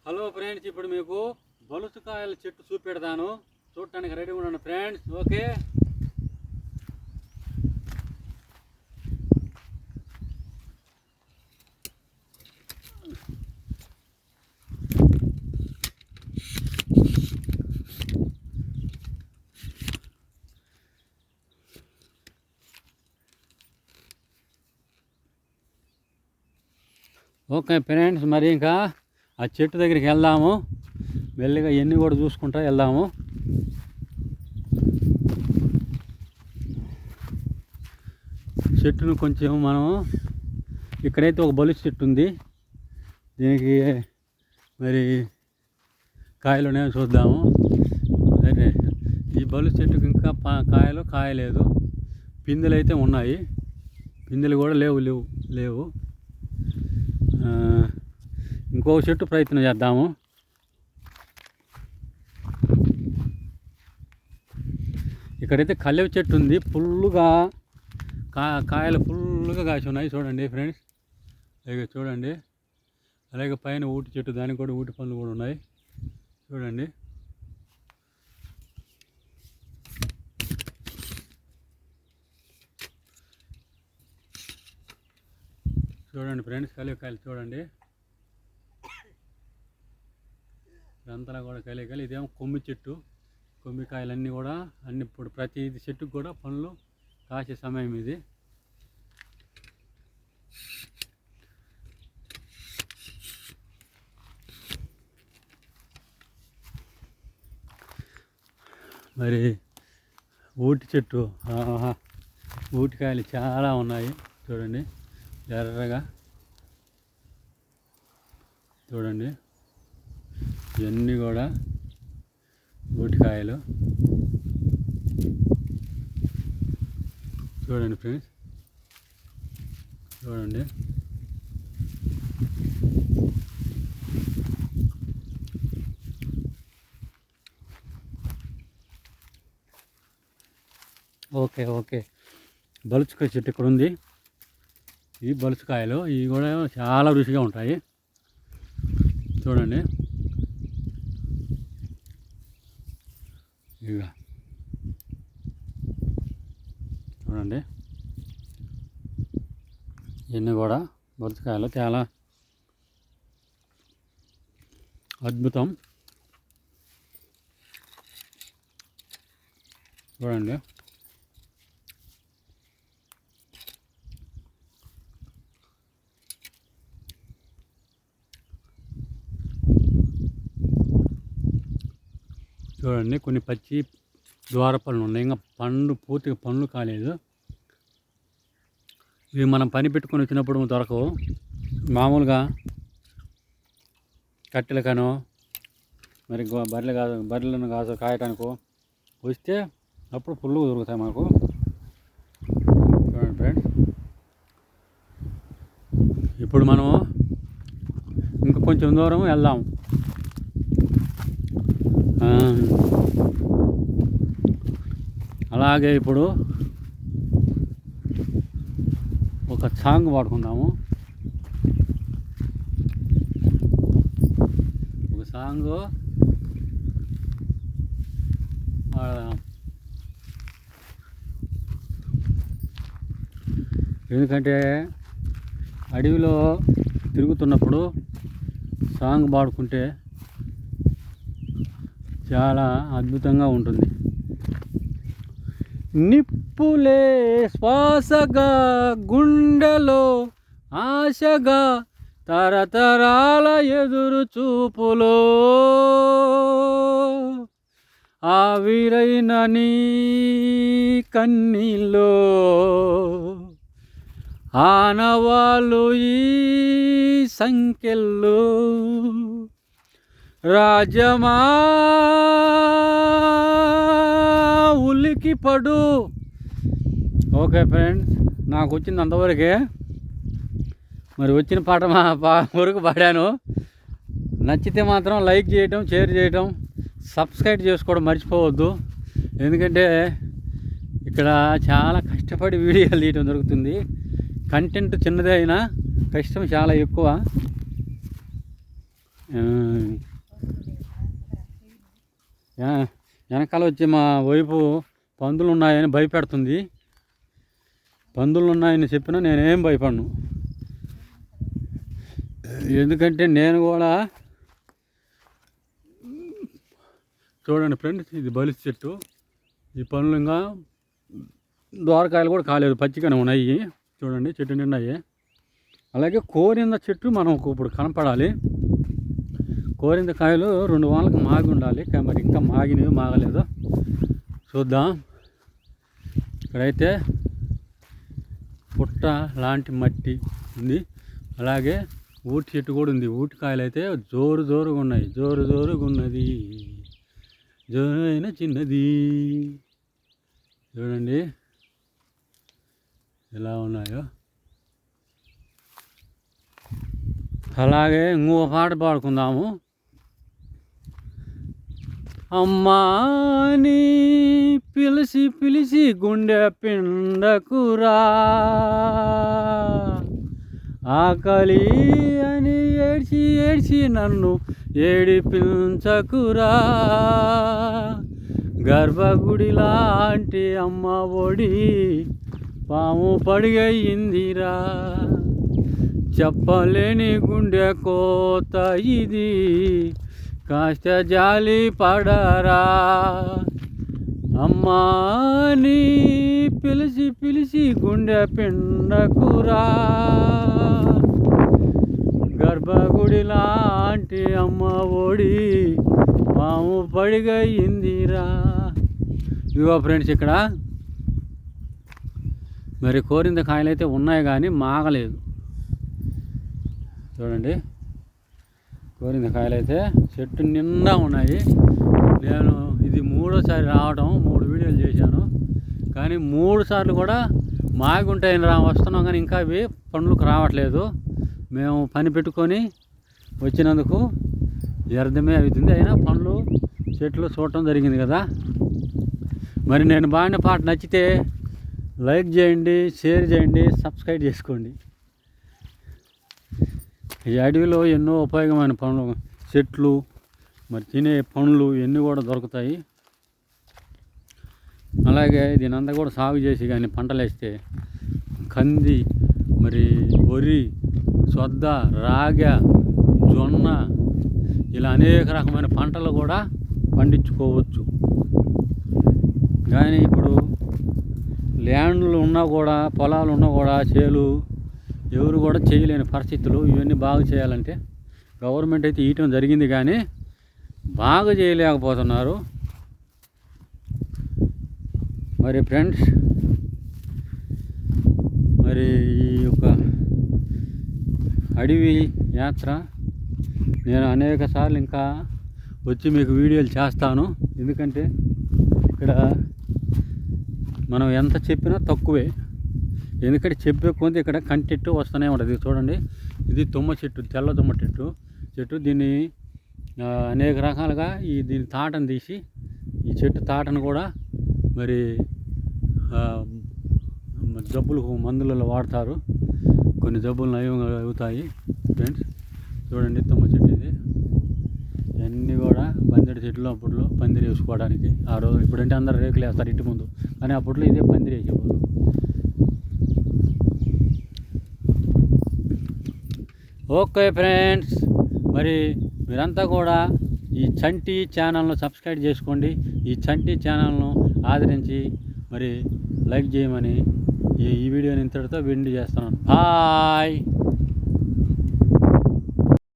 Hello friends, ఇప్పుడు మీకు బలుసుకాయల చెట్టు చూపెడతాను. చూడటానికి రెడీ ఉండండి ఫ్రెండ్స్. ఓకే, ఓకే ఫ్రెండ్స్, మరి ఇంకా ఆ చెట్టు దగ్గరికి వెళ్దాము. మెల్లిగా ఎన్ని కూడా చూసుకుంటా వెళ్దాము. చెట్టును కొంచెం మనం ఇక్కడైతే ఒక బలుసు చెట్టు ఉంది. దీనికి మరి కాయలు ఉన్నాయో చూద్దాము. సరే, ఈ బలుసు చెట్టుకి ఇంకా కాయలు కాయలేదు. పిందెలు అయితే ఉన్నాయి, పిందెలు కూడా లేవు. ఇంకొక చెట్టు ప్రయత్నం చేద్దాము. ఇక్కడైతే కల్లెవ చెట్టు ఉంది, ఫుల్లుగా కాయలు ఫుల్గా కాసి ఉన్నాయి. చూడండి ఫ్రెండ్స్, అలాగే చూడండి. అలాగే పైన ఊటి చెట్టు, దానికి కూడా ఊటి పండ్లు కూడా ఉన్నాయి. చూడండి, చూడండి ఫ్రెండ్స్, కలికాయలు చూడండి. ఇదంతా కూడా కలికాయలు. ఇదేమో కొమ్మి చెట్టు. కొమ్మికాయలన్నీ కూడా ఇప్పుడు ప్రతి చెట్టుకు కూడా పండ్లు కాసే సమయం ఇది. మరి ఊటి చెట్టు, ఊటికాయలు చాలా ఉన్నాయి. చూడండి, ఎర్రగా చూడండి. ఇవన్నీ కూడా ఊటికాయలు. చూడండి ఫ్రెండ్స్, చూడండి. ఓకే, బలుచుకాయ చెట్టు ఇక్కడ ఉంది. ఈ బలుచుకాయలు ఇవి కూడా చాలా రుచిగా ఉంటాయి. చూడండి, ఇక చూడండి. ఇవన్నీ కూడా బలుచుకాయలు చాలా అద్భుతం. చూడండి, చూడండి. కొన్ని పచ్చి ద్వారపళ్ళు ఉన్నాయి, ఇంకా పూర్తిగా పండ్లు కాలేదు. ఇవి మనం పని పెట్టుకొని వచ్చినప్పుడు దొరకవు. మామూలుగా కట్టెలకనో మరి బర్రెలను కాయటానికో వస్తే అప్పుడు పుల్లు దొరుకుతాయి మనకు. చూడండి ఫ్రెండ్స్, ఇప్పుడు మనము ఇంకా కొంచెం దూరం వెళ్దాం. అలాగే ఇప్పుడు ఒక సాంగ్ పాడుకుందాము. ఒక సాంగ్ పాడదాం. ఎందుకంటే అడవిలో తిరుగుతున్నప్పుడు సాంగ్ పాడుకుంటే చాలా అద్భుతంగా ఉంటుంది. నిప్పులే శ్వాసగా గుండెలో ఆశగా తరతరాల ఎదురు చూపులో ఆవిరైన నీ కన్నీలో ఆనవాళ్ళు ఈ సంఖ్యల్లో రాజమా ఉలికి పడు. ఓకే ఫ్రెండ్స్, నాకు వచ్చింది అంతవరకే. మరి వచ్చిన పాట వరకు పాడాను. నచ్చితే మాత్రం లైక్ చేయటం, షేర్ చేయటం, సబ్స్క్రైబ్ చేసుకోవడం మర్చిపోవద్దు. ఎందుకంటే ఇక్కడ చాలా కష్టపడి వీడియోలు తీయటం జరుగుతుంది. కంటెంట్ చిన్నదే అయినా కష్టం చాలా ఎక్కువ. వెనకాల వచ్చి మా వైపు పందులు ఉన్నాయని భయపెడుతుంది. పందులు ఉన్నాయని చెప్పినా నేనేం భయపడను. ఎందుకంటే నేను కూడా చూడండి ఫ్రెండ్స్, ఇది బలిసి చెట్టు. ఈ పండ్లు ఇంకా దోరకాయలు కూడా కాలేదు, పచ్చిగానే ఉన్నాయి. చూడండి చెట్టు నిండాయి. అలాగే కోరింద చెట్టు మనం ఇప్పుడు కనపడాలి. కోరింద కాయలు 2 వారాలకు మాగి ఉండాలి. మరి ఇంకా మాగినవి మాగలేదు, చూద్దాం. ఇక్కడైతే పుట్ట లాంటి మట్టి ఉంది. అలాగే ఊటి చెట్టు కూడా ఉంది. ఊటి కాయలు అయితే జోరుగా ఉన్నాయి. జోరుగా ఉన్నది, జోరైన చిన్నది. చూడండి ఎలా ఉన్నాయో. అలాగే ఇంకో పాట పాడుకుందాము. అమ్మా నీ పిలిచి గుండె పిండకురా, ఆకలి అని ఏడ్చి నన్ను ఏడిపించకురా, గర్భగుడి లాంటి అమ్మ ఒడి పాము పడిగయిందిరా, చెప్పలేని గుండె కోత ఇది, కాస్త జాలి పడరా. అమ్మా నీ పిలిచి గుండె పిండకురా, గర్భగుడి లాంటి అమ్మ ఒడి పాము పడిగయిందిరా. ఇదిగో ఫ్రెండ్స్, ఇక్కడ మరి కోరింద కాయలు అయితే ఉన్నాయి కానీ మాగలేదు. చూడండి, కోరింద కాయలు అయితే చెట్టు నిండా ఉన్నాయి. నేను ఇది 3వ సారి రావడం, 3 వీడియోలు చేశాను. కానీ 3 సార్లు కూడా మాగి ఉంటాయని వస్తున్నాం, కానీ ఇంకా అవి పండ్లకు రావట్లేదు. మేము పని పెట్టుకొని వచ్చినందుకు వ్యర్థమే అవుతుంది. అయినా పండ్లు చెట్లు చూడటం జరిగింది కదా. మరి నేను బాడిన పాట నచ్చితే లైక్ చేయండి, షేర్ చేయండి, సబ్స్క్రైబ్ చేసుకోండి. ఈ అడవిలో ఎన్నో ఉపయోగమైన పండ్లు, చెట్లు, మరి తినే పండ్లు ఇవన్నీ కూడా దొరుకుతాయి. అలాగే దీనంతా కూడా సాగు చేసి కానీ పంటలు వేస్తే కంది, మరి వరి, సొద్ద, రాగ, జొన్న ఇలా అనేక రకమైన పంటలు కూడా పండించుకోవచ్చు. కానీ ఇప్పుడు ల్యాండ్లు ఉన్నా కూడా, పొలాలు ఉన్నా కూడా చేలు ఎవరు కూడా చేయలేని పరిస్థితులు. ఇవన్నీ బాగు చేయాలంటే గవర్నమెంట్ అయితే ఇవ్వటం జరిగింది, కానీ బాగా చేయలేకపోతున్నారు. మరి ఫ్రెండ్స్, మరి ఈ యొక్క అడవి యాత్ర నేను అనేక సార్లు ఇంకా వచ్చి మీకు వీడియోలు చేస్తాను. ఎందుకంటే ఇక్కడ మనం ఎంత చెప్పినా తక్కువే. ఎందుకంటే చెప్పే కొంత ఇక్కడ కంటెంట్ వస్తూనే ఉంటుంది. చూడండి, ఇది తుమ్మ చెట్టు, తెల్ల తుమ్మ చెట్టు. దీన్ని అనేక రకాలుగా దీని తాటను తీసి, ఈ చెట్టు తాటను కూడా మరి జబ్బులకు మందులలో వాడతారు. కొన్ని జబ్బులు నయం అవుతాయి ఫ్రెండ్స్. చూడండి, తుమ్మ చెట్టు ఇది. ఇవన్నీ కూడా పందిరి చెట్లు. అప్పట్లో పందిరి వేసుకోవడానికి ఆ రోజు. ఇప్పుడంటే అందరు రేకులు వేస్తారు ఇంటి ముందు, కానీ అప్పట్లో ఇదే పందిరి వేసేవాళ్ళు. ఓకే ఫ్రెండ్స్, మరి మీరంతా కూడా ఈ చంటి ఛానల్ను సబ్స్క్రైబ్ చేసుకోండి. ఈ చంటి ఛానల్ను ఆదరించి మరి లైక్ చేయమని ఈ వీడియోని ఇంతటితో వెండి చేస్తున్నాను. బాయ్.